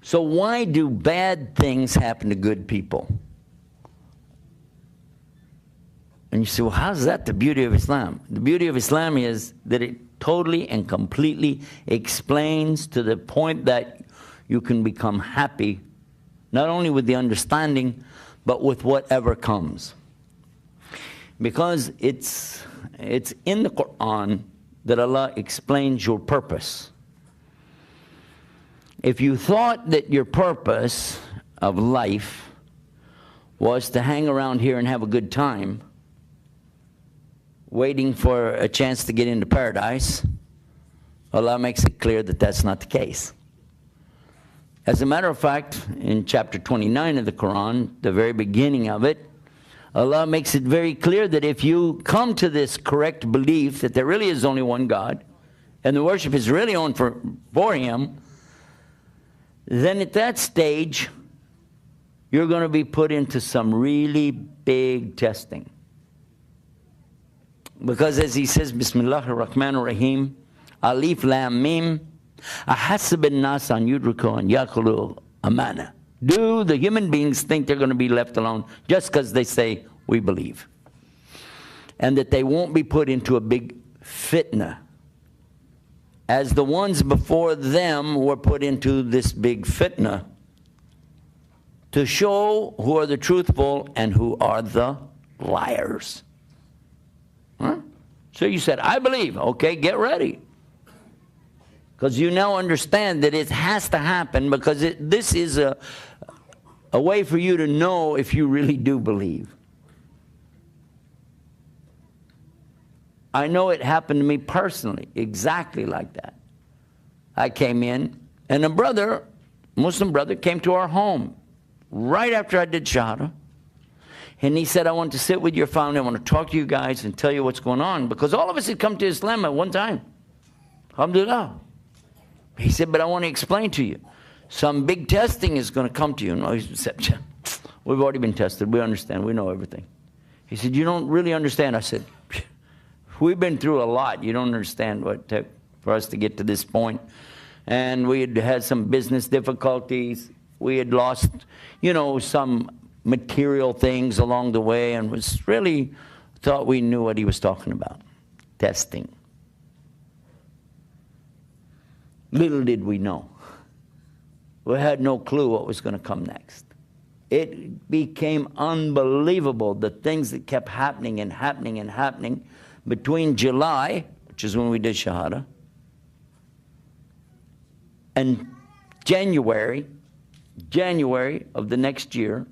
So why do bad things happen to good people? And you say, well, how's that the beauty of Islam? The beauty of Islam is that it totally and completely explains to the point that you can become happy, not only with the understanding, but with whatever comes. Because it's in the Quran that Allah explains your purpose. If you thought that your purpose of life was to hang around here and have a good time, waiting for a chance to get into paradise, Allah makes it clear that that's not the case. As a matter of fact, in chapter 29 of the Quran, the very beginning of it, Allah makes it very clear that if you come to this correct belief that there really is only one God, and the worship is really on for Him, then at that stage, you're going to be put into some really big testing. Because as he says, Bismillahir Rahmanir Rahim, Alif Lam Mim, Ahasib an-nas an yudriku an yaqulu amana. Do the human beings think they're going to be left alone just because they say, we believe? And that they won't be put into a big fitna, as the ones before them were put into this big fitna, to show who are the truthful and who are the liars. Huh? So you said, I believe. Okay, get ready. Because you now understand that it has to happen, because this is a way for you to know if you really do believe. I know it happened to me personally, exactly like that. I came in, and a brother, Muslim brother, came to our home right after I did Shahadah. And he said, I want to sit with your family, I want to talk to you guys and tell you what's going on. Because all of us had come to Islam at one time. Alhamdulillah. He said, but I want to explain to you. Some big testing is going to come to you. No, he said, we've already been tested. We understand. We know everything. He said, you don't really understand. I said, we've been through a lot. You don't understand what it took for us to get to this point. And we had had some business difficulties. We had lost, some material things along the way, and was really thought we knew what he was talking about. Testing. Little did we know. We had no clue what was going to come next. It became unbelievable, the things that kept happening and happening and happening between July, which is when we did Shahadah, and January of the next year.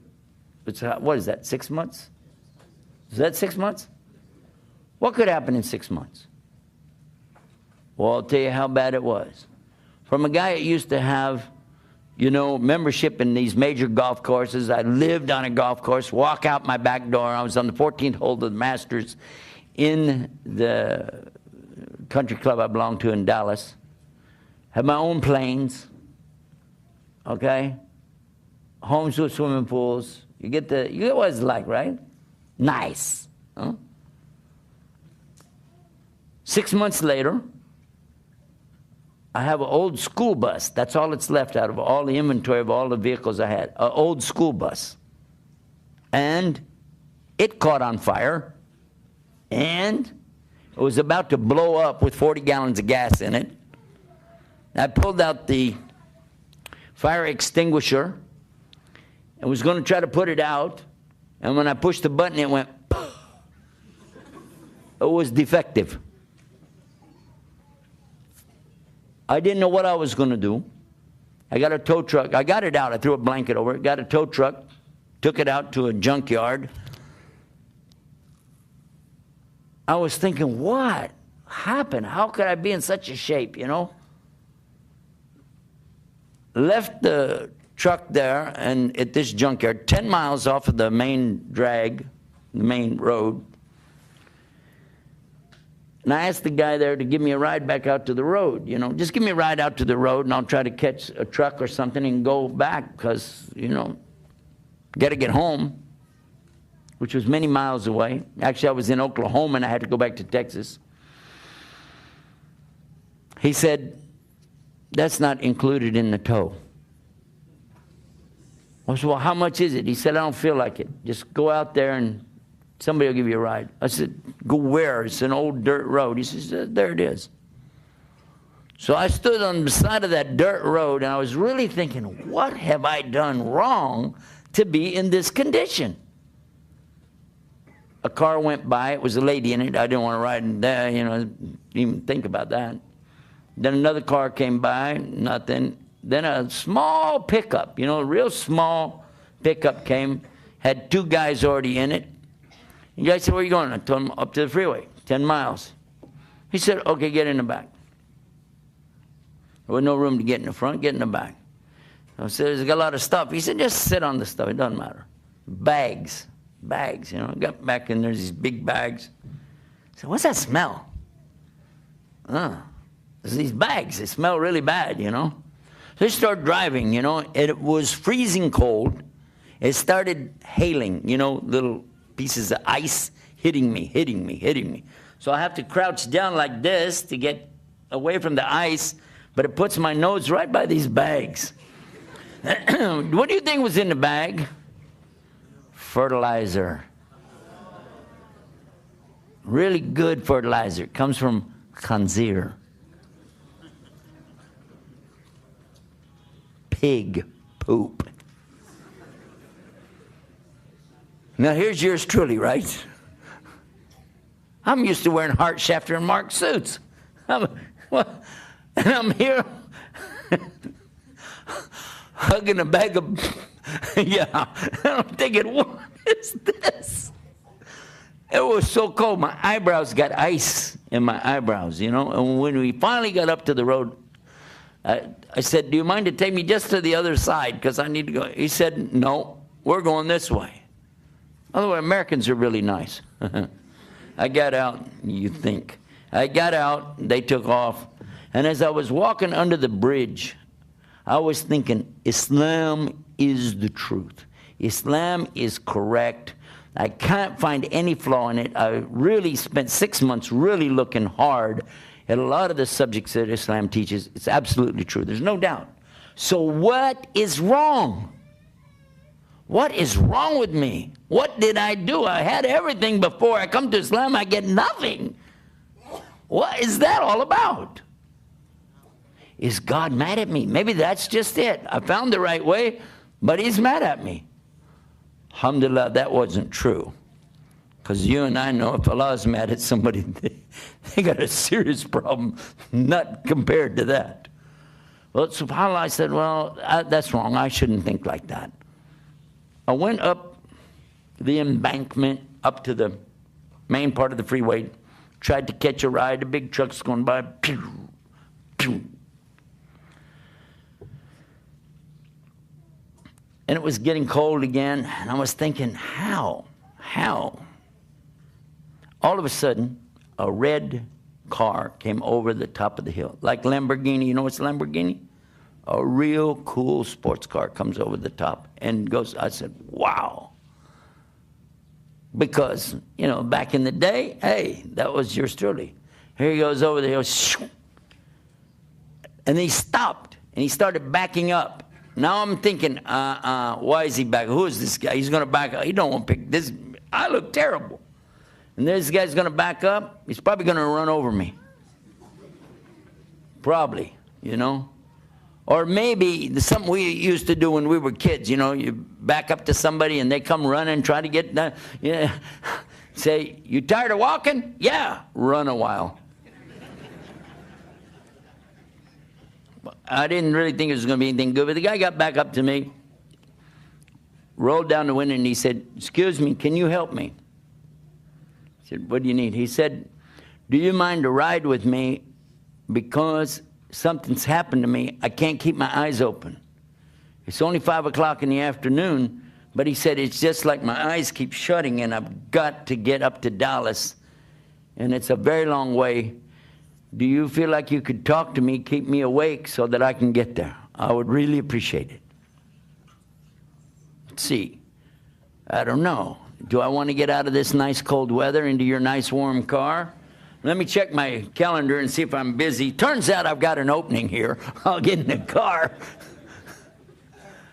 What is that, 6 months? Is that 6 months? What could happen in 6 months? Well, I'll tell you how bad it was. From a guy that used to have, membership in these major golf courses. I lived on a golf course, walk out my back door. I was on the 14th hole of the Masters in the country club I belonged to in Dallas. Had my own planes, okay? Homes with swimming pools. You get what it's like, right? Nice. Huh? 6 months later, I have an old school bus. That's all that's left out of all the inventory of all the vehicles I had. An old school bus. And it caught on fire. And it was about to blow up with 40 gallons of gas in it. I pulled out the fire extinguisher and was going to try to put it out. And when I pushed the button, it went, it was defective. I didn't know what I was going to do. I got a tow truck. I got it out. I threw a blanket over it. Got a tow truck. Took it out to a junkyard. I was thinking, what happened? How could I be in such a shape, Left the truck there and at this junkyard, 10 miles off of the main drag, the main road. And I asked the guy there to give me a ride back out to the road, Just give me a ride out to the road and I'll try to catch a truck or something and go back because, got to get home, which was many miles away. Actually, I was in Oklahoma and I had to go back to Texas. He said, that's not included in the tow. I said, well, how much is it? He said, I don't feel like it. Just go out there and somebody will give you a ride. I said, go where? It's an old dirt road. He says, there it is. So I stood on the side of that dirt road, and I was really thinking, what have I done wrong to be in this condition? A car went by. It was a lady in it. I didn't want to ride in there, you know, even think about that. Then another car came by, nothing. Then a small pickup, you know, a real small pickup came, had 2 guys already in it. The guy said, where are you going? I told him, up to the freeway, 10 miles. He said, okay, get in the back. There was no room to get in the front, get in the back. I said, there's got a lot of stuff. He said, just sit on the stuff, it doesn't matter. Bags, you know, I got back in there, these big bags. I said, what's that smell? There's these bags, they smell really bad, you know. So I started driving, you know, and it was freezing cold. It started hailing, you know, little pieces of ice hitting me. So I have to crouch down like this to get away from the ice, but it puts my nose right by these bags. What do you think was in the bag? Fertilizer. Really good fertilizer. It comes from khanzir. Pig poop. Now here's yours truly, right? I'm used to wearing Hart, Shafter, and Mark suits. And I'm here hugging a bag of, yeah, I'm thinking, what is this? It was so cold, my eyebrows got ice in my eyebrows, you know, and when we finally got up to the road, I said, do you mind to take me just to the other side, because I need to go. He said, no, we're going this way. Otherwise, Americans are really nice. I got out, you think. I got out, they took off, and as I was walking under the bridge, I was thinking, Islam is the truth. Islam is correct. I can't find any flaw in it. I really spent 6 months really looking hard at a lot of the subjects that Islam teaches. It's absolutely true. There's no doubt. So what is wrong? What is wrong with me? What did I do? I had everything before I come to Islam. I get nothing. What is that all about? Is God mad at me? Maybe that's just it. I found the right way, but he's mad at me. Alhamdulillah, that wasn't true. Because you and I know if Allah is mad at somebody, they got a serious problem, not compared to that. Well, subhanAllah, I said, well, that's wrong. I shouldn't think like that. I went up the embankment, up to the main part of the freeway, tried to catch a ride. A big truck's going by. Pew, pew. And it was getting cold again, and I was thinking, how? All of a sudden, a red car came over the top of the hill. Like Lamborghini, you know what's Lamborghini? A real cool sports car comes over the top and goes, I said, wow. Because, you know, back in the day, hey, that was yours truly. Here he goes over the hill, shoo, and he stopped, and he started backing up. Now I'm thinking, why is he back? Who is this guy? He's going to back up. He don't want to pick this. I look terrible. And this guy's going to back up. He's probably going to run over me. Probably, you know. Or maybe something we used to do when we were kids, you know, you back up to somebody and they come running, try to get done. You know, say, you tired of walking? Yeah, run a while. I didn't really think it was going to be anything good, but the guy got back up to me, rolled down the window, and he said, excuse me, can you help me? I said, what do you need? He said, do you mind to ride with me because something's happened to me. I can't keep my eyes open. It's only 5 o'clock in the afternoon, but he said, it's just like my eyes keep shutting, and I've got to get up to Dallas, and it's a very long way. Do you feel like you could talk to me, keep me awake so that I can get there? I would really appreciate it. Let's see. I don't know. Do I want to get out of this nice cold weather into your nice warm car? Let me check my calendar and see if I'm busy. Turns out I've got an opening here. I'll get in the car.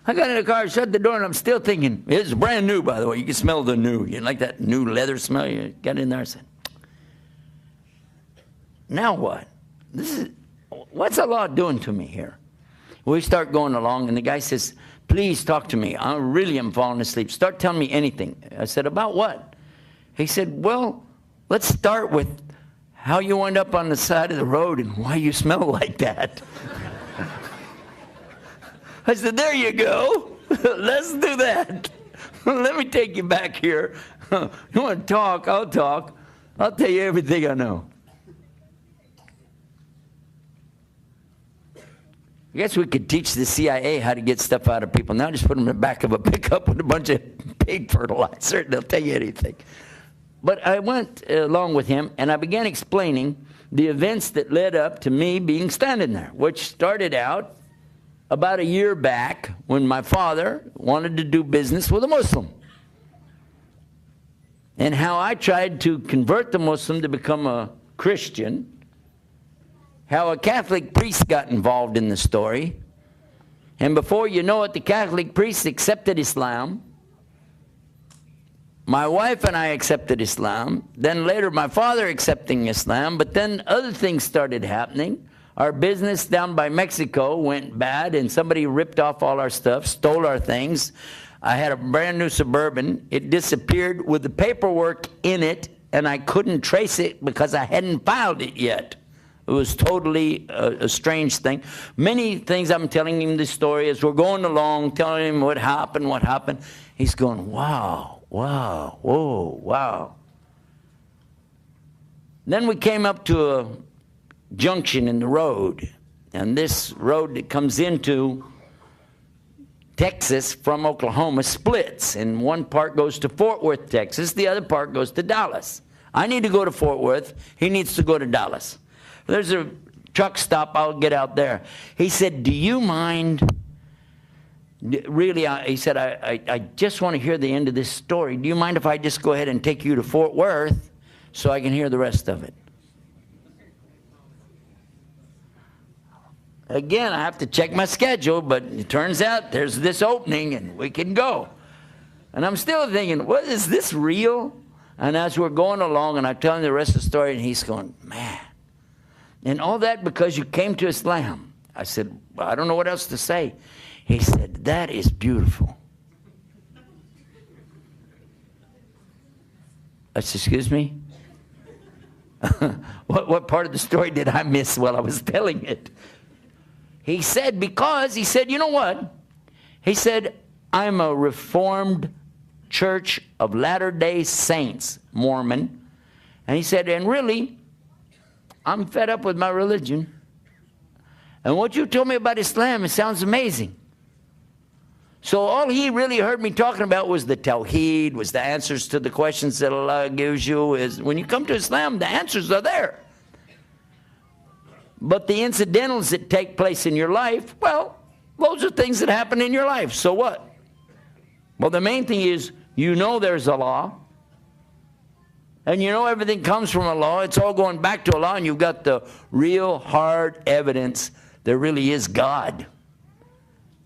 I got in the car, shut the door, and I'm still thinking, it's brand new, by the way. You can smell the new. You like that new leather smell? You got in there, I said, now what? What's the law doing to me here? We start going along, and the guy says, please talk to me. I really am falling asleep. Start telling me anything. I said, about what? He said, well, let's start with how you wind up on the side of the road and why you smell like that. I said, there you go. Let's do that. Let me take you back here. You want to talk? I'll talk. I'll tell you everything I know. I guess we could teach the CIA how to get stuff out of people. Now just put them in the back of a pickup with a bunch of pig fertilizer, and they'll tell you anything. But I went along with him, and I began explaining the events that led up to me being standing there, which started out about a year back when my father wanted to do business with a Muslim. And how I tried to convert the Muslim to become a Christian. How a Catholic priest got involved in the story. And before you know it, the Catholic priest accepted Islam. My wife and I accepted Islam. Then later my father accepting Islam. But then other things started happening. Our business down by Mexico went bad, and somebody ripped off all our stuff, stole our things. I had a brand new Suburban. It disappeared with the paperwork in it, and I couldn't trace it because I hadn't filed it yet. It was totally a strange thing. Many things I'm telling him this story as we're going along, telling him what happened. He's going, wow, wow, whoa, wow. Then we came up to a junction in the road, and this road that comes into Texas from Oklahoma splits, and one part goes to Fort Worth, Texas, the other part goes to Dallas. I need to go to Fort Worth, he needs to go to Dallas. There's a truck stop, I'll get out there. He said, do you mind, really, he said, I just want to hear the end of this story. Do you mind if I just go ahead and take you to Fort Worth so I can hear the rest of it? Again, I have to check my schedule, but it turns out there's this opening and we can go. And I'm still thinking, what, is this real? And as we're going along and I'm telling the rest of the story, and he's going, man. And all that because you came to Islam. I said, well, I don't know what else to say. He said, that is beautiful. I said, excuse me? What part of the story did I miss while I was telling it? He said, because, he said, you know what? He said, I'm a Reformed Church of Latter-day Saints, Mormon. And he said, and really, I'm fed up with my religion. And what you told me about Islam, it sounds amazing. So all he really heard me talking about was the Tawheed, was the answers to the questions that Allah gives you. Is when you come to Islam, the answers are there. But the incidentals that take place in your life, well, those are things that happen in your life. So what? Well, the main thing is, you know there's a law. And you know everything comes from Allah. It's all going back to Allah. And you've got the real hard evidence there really is God.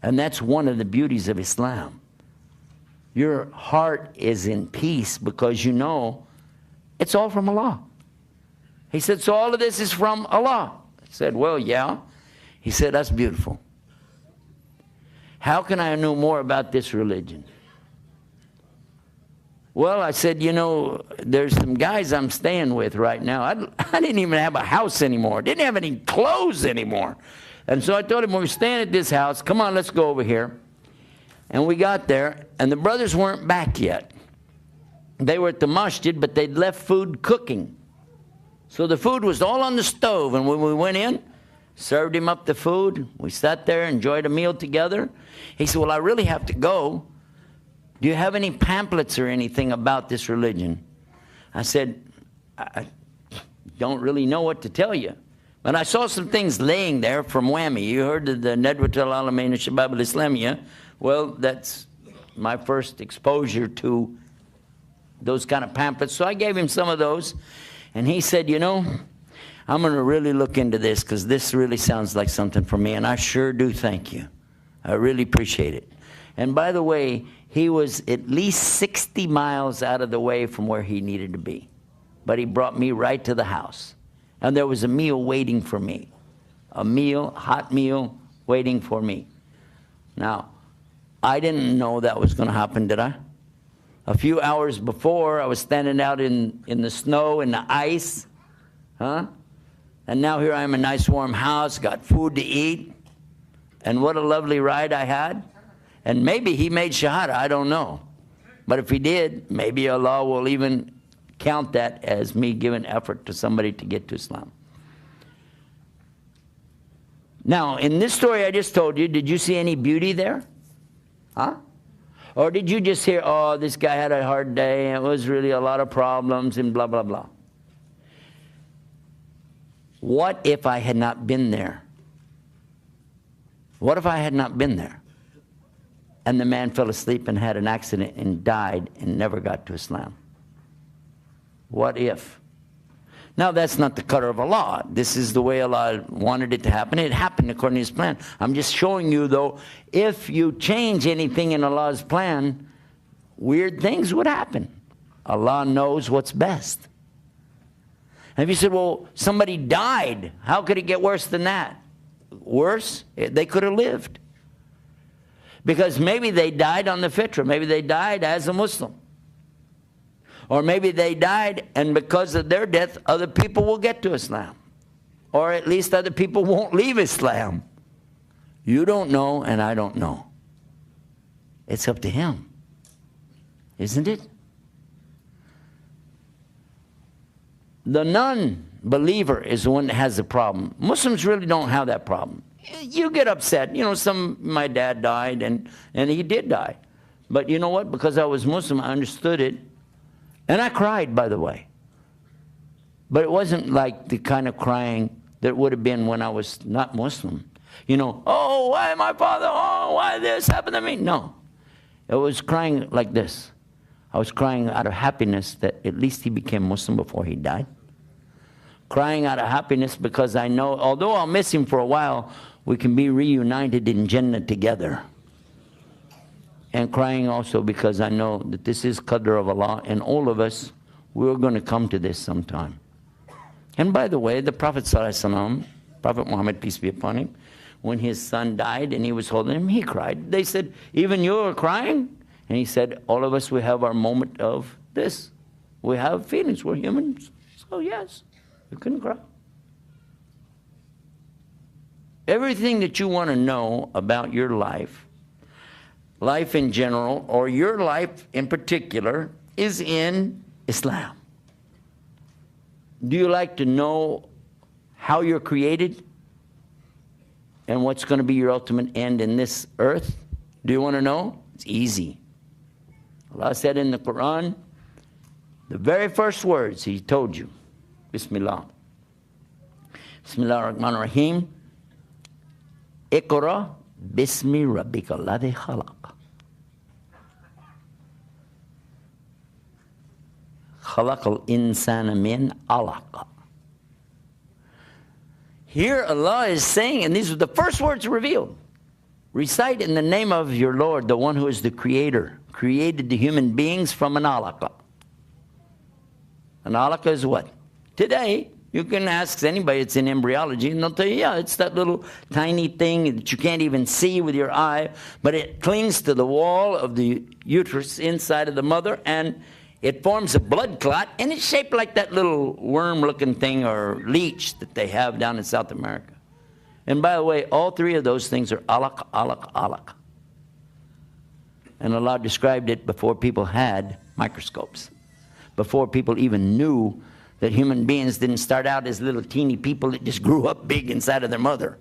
And that's one of the beauties of Islam. Your heart is in peace because you know it's all from Allah. He said, so all of this is from Allah. I said, well, yeah. He said, that's beautiful. How can I know more about this religion? Well, I said, you know, there's some guys I'm staying with right now. I didn't even have a house anymore. Didn't have any clothes anymore. And so I told him, we're staying at this house. Come on, let's go over here. And we got there, and the brothers weren't back yet. They were at the masjid, but they'd left food cooking. So the food was all on the stove, and when we went in, served him up the food. We sat there, enjoyed a meal together. He said, well, I really have to go. Do you have any pamphlets or anything about this religion? I said, I don't really know what to tell you. But I saw some things laying there from WAMI. You heard of the Nadwat al-Alamin al-Shabab al-Islamiyya. Well, that's my first exposure to those kind of pamphlets. So I gave him some of those. And he said, you know, I'm going to really look into this because this really sounds like something for me. And I sure do thank you. I really appreciate it. And by the way, he was at least 60 miles out of the way from where he needed to be. But he brought me right to the house. And there was a meal waiting for me. A meal, hot meal, waiting for me. Now, I didn't know that was going to happen, did I? A few hours before, I was standing out in the snow, in the ice. Huh? And now here I am in a nice warm house, got food to eat. And what a lovely ride I had. And maybe he made Shahadah, I don't know. But if he did, maybe Allah will even count that as me giving effort to somebody to get to Islam. Now, in this story I just told you, did you see any beauty there? Huh? Or did you just hear, oh, this guy had a hard day, and it was really a lot of problems, and blah, blah, blah? What if I had not been there? What if I had not been there? And the man fell asleep and had an accident and died and never got to Islam. What if? Now, that's not the qadr of Allah. This is the way Allah wanted it to happen. It happened according to His plan. I'm just showing you, though, if you change anything in Allah's plan, weird things would happen. Allah knows what's best. And if you said, well, somebody died, how could it get worse than that? Worse? They could have lived. Because maybe they died on the fitrah. Maybe they died as a Muslim. Or maybe they died, and because of their death, other people will get to Islam. Or at least other people won't leave Islam. You don't know, and I don't know. It's up to Him. Isn't it? The non-believer is the one that has the problem. Muslims really don't have that problem. You get upset. You know, my dad died, and he did die. But you know what? Because I was Muslim, I understood it. And I cried, by the way. But it wasn't like the kind of crying that would have been when I was not Muslim. You know, oh, why my father? Oh, why this happened to me? No. It was crying like this. I was crying out of happiness that at least he became Muslim before he died. Crying out of happiness because I know, although I'll miss him for a while, we can be reunited in Jannah together. And crying also because I know that this is qadr of Allah, and all of us, we're going to come to this sometime. And by the way, the Prophet ﷺ, Prophet Muhammad, peace be upon him, when his son died and he was holding him, he cried. They said, even you are crying? And he said, all of us, we have our moment of this. We have feelings, we're humans. So yes, you can cry. Everything that you want to know about your life in general, or your life in particular, is in Islam. Do you like to know how you're created and what's going to be your ultimate end in this earth? Do you want to know? It's easy. Allah said in the Quran, the very first words He told you, Bismillah. Bismillah ar-Rahman ar-Rahim. Iqra bismi rabbika alladhi khalaq. خَلَقَ الْإِنسَانَ مِنْ عَلَقٍ. Here Allah is saying, and these are the first words revealed, recite in the name of your Lord, the one who is the creator, created the human beings from an alaqa. An alaqa is what? Today, you can ask anybody that's in embryology, and they'll tell you, yeah, it's that little tiny thing that you can't even see with your eye, but it clings to the wall of the uterus inside of the mother, and it forms a blood clot, and it's shaped like that little worm-looking thing or leech that they have down in South America. And by the way, all three of those things are alaq, alaq, alaq. And Allah described it before people had microscopes, before people even knew that human beings didn't start out as little teeny people that just grew up big inside of their mother.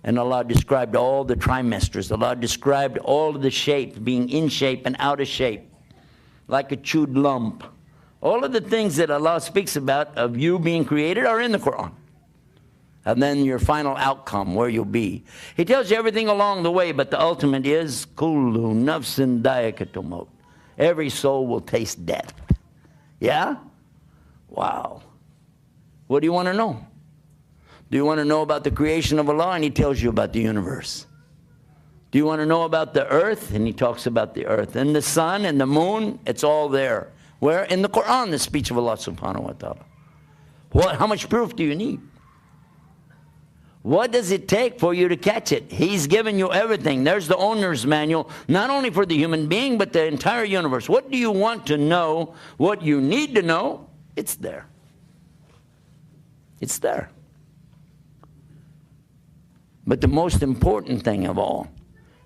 And Allah described all the trimesters. Allah described all of the shapes, being in shape and out of shape, like a chewed lump. All of the things that Allah speaks about of you being created are in the Quran. And then your final outcome, where you'll be. He tells you everything along the way, but the ultimate is, Kullu nafsin da'iqatul maut. Every soul will taste death. Yeah? Wow. What do you want to know? Do you want to know about the creation of Allah? And He tells you about the universe. Do you want to know about the earth? And he talks about the earth. And the sun and the moon, it's all there. Where? In the Quran, the speech of Allah subhanahu wa ta'ala. How much proof do you need? What does it take for you to catch it? He's given you everything. There's the owner's manual, not only for the human being, but the entire universe. What do you want to know? What you need to know? It's there. It's there. But the most important thing of all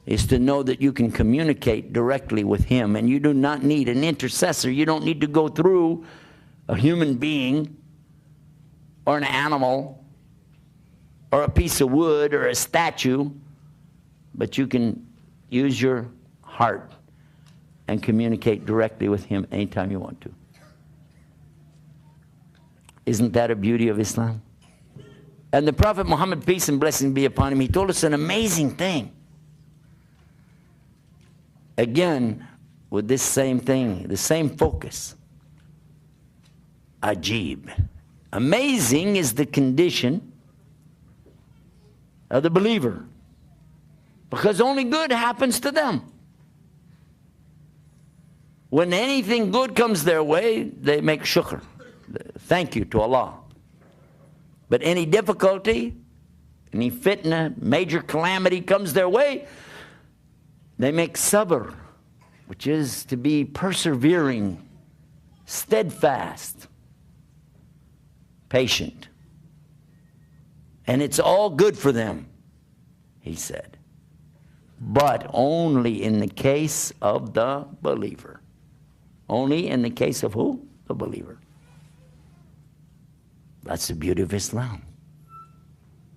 is to know that you can communicate directly with Him, and you do not need an intercessor. You don't need to go through a human being or an animal or a piece of wood or a statue, but you can use your heart and communicate directly with Him anytime you want to. Isn't that a beauty of Islam? And the Prophet Muhammad, peace and blessings be upon him, he told us an amazing thing. Again, with this same thing, the same focus. Ajib. Amazing is the condition of the believer, because only good happens to them. When anything good comes their way, they make shukr, thank you to Allah. But any difficulty, any fitna, major calamity comes their way, they make sabr, which is to be persevering, steadfast, patient. And it's all good for them, he said. But only in the case of the believer. Only in the case of who? The believer. That's the beauty of Islam.